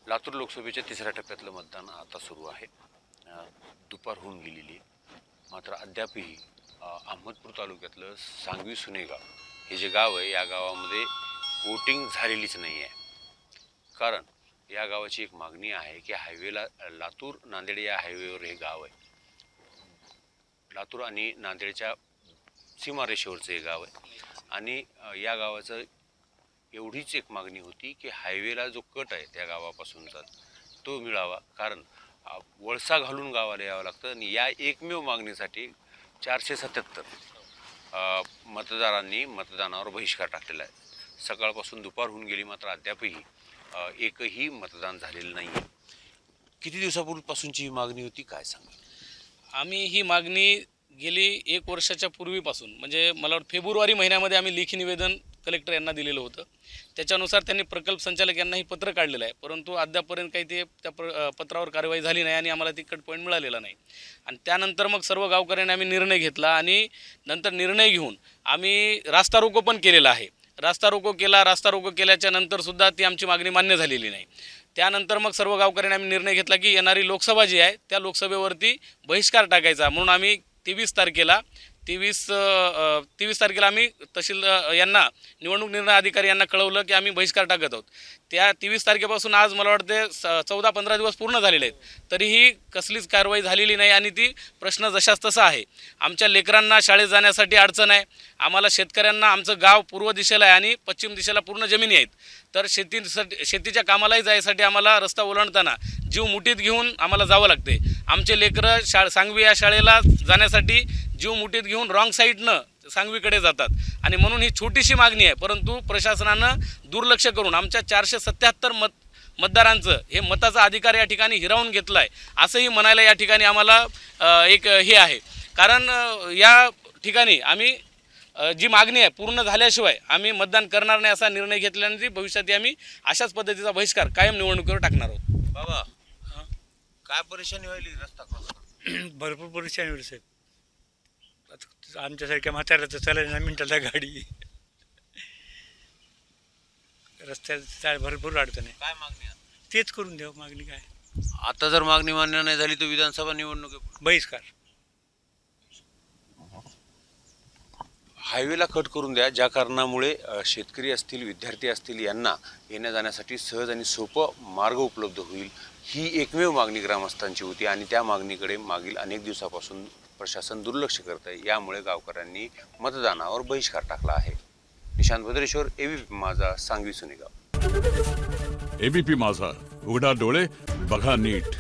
लातूर लोकसभेच्या तिसऱ्या टप्प्यातलं मतदान आता सुरू आहे. दुपार होऊन गेलेली मात्र अद्यापही अहमदपूर तालुक्यातलं सांगवी सुनेगाव हे जे गाव आहे या गावामध्ये वोटिंग झालेलीच नाही आहे. कारण या गावाची एक मागणी आहे की हायवेला लातूर नांदेड या हायवेवर हे गाव आहे. लातूर आणि नांदेडच्या सीमारेषेवरचं हे गाव आहे आणि या गावाचं एवढीच एक मागणी होती की हायवेला जो कट आहे त्या गावापासूनचा तो मिळावा. कारण वळसा घालून गावाला यावं लागतं आणि या एकमेव मागणीसाठी 477 मतदारांनी मतदानावर बहिष्कार टाकलेला आहे. सकाळपासून दुपार होऊन गेली मात्र अद्यापही एकही मतदान झालेलं नाही आहे. किती दिवसापूर्वीपासूनची ही मागणी होती काय सांगा? आम्ही ही मागणी गेली 1 वर्षाच्या पूर्वीपासून म्हणजे मला वाटतं फेब्रुवारी महिन्यामध्ये आम्ही लेखी निवेदन कलेक्टर यांना दिलेलं होतं. त्याच्यानुसार त्यांनी प्रकल्प संचालक यांना ही पत्र काढलेलं आहे. परंतु अद्यापर्यंत काही ते त्या पत्रावर कारवाई झाली नाही आणि आम्हाला ती कट पॉईंट मिळालेला नाही. आणि त्यानंतर मग सर्व गावकऱ्यांनी आम्ही निर्णय घेतला आणि नंतर निर्णय घेऊन आम्ही रास्ता रोको पण केलेला आहे. रास्ता रोको केल्याच्या नंतरसुद्धा ती आमची मागणी मान्य झालेली नाही. त्यानंतर मग सर्व गावकऱ्यांनी आम्ही निर्णय घेतला की येणारी लोकसभा जी आहे त्या लोकसभेवरती बहिष्कार टाकायचा. म्हणून आम्ही 23 तारखेला आम्ही तहसील यांना निवडणूक निर्णय अधिकारी यांना कळवलं की आम्ही बहिष्कार टाकत आहोत. त्या 23 तारखेपासून आज मला वाटते 14-15 दिवस पूर्ण झालेले आहेत. तरीही कसलीच कारवाई झालेली नाही आणि ती प्रश्न जशाच तसा आहे. आमच्या लेकरांना शाळेत जाण्यासाठी अडचण आहे. आम्हाला शेतकऱ्यांना आमचं गाव पूर्व दिशेला आहे आणि पश्चिम दिशेला पूर्ण जमिनी आहेत. तर शेतीच्या कामालाही जायसाठी आम्हाला रस्ता ओलांडताना जीव मुठीत घेऊन आम्हाला जावं लागते. आमचे लेकरं सांगवी या शाळेला जाण्यासाठी जीव मुठीत घेऊन रॉंग साईडनं सांगवीकडे जातात आणि म्हणून ही छोटीशी मागणी आहे. परंतु प्रशासनानं दुर्लक्ष करून आमच्या 477 मतदारांचं हे मताचा अधिकार या ठिकाणी हिरावून घेतला आहे असंही म्हणायला या ठिकाणी आम्हाला एक हे आहे. कारण या ठिकाणी आम्ही जी मागणी आहे पूर्ण झाल्याशिवाय आम्ही मतदान करणार नाही असा निर्णय घेतल्यानंतर भविष्यात आम्ही अशाच पद्धतीचा बहिष्कार कायम निवडणुकीवर टाकणार आहोत. बाबा काय परेशानी व्हायली रस्ता भरपूर परेशानी होईल साहेब. आता आमच्यासारख्या म्हाताऱ्याचं चालायला ना मिनिटाला गाडी रस्त्यात भरपूर अडचण आहे. काय मागणी आहे? तेच करून द्यावं मागणी काय. आता जर मागणी मान्य नाही झाली तर विधानसभा निवडणूक बहिष्कार. हायवेला कट करून द्या. ज्या कारणामुळे शेतकरी असतील विद्यार्थी असतील यांना येण्या जाण्यासाठी सहज आणि सोपं मार्ग उपलब्ध होईल ही एकमेव मागणी ग्रामस्थांची होती आणि त्या मागणीकडे मागील अनेक दिवसापासून प्रशासन दुर्लक्ष करत आहे. यामुळे गावकऱ्यांनी मतदानावर बहिष्कार टाकला आहे. निशांत भद्रेश्वर, एबीपी माझा, सांगवी सुनेगाव. एबीपी माझा, उघडा डोळे बघा नीट.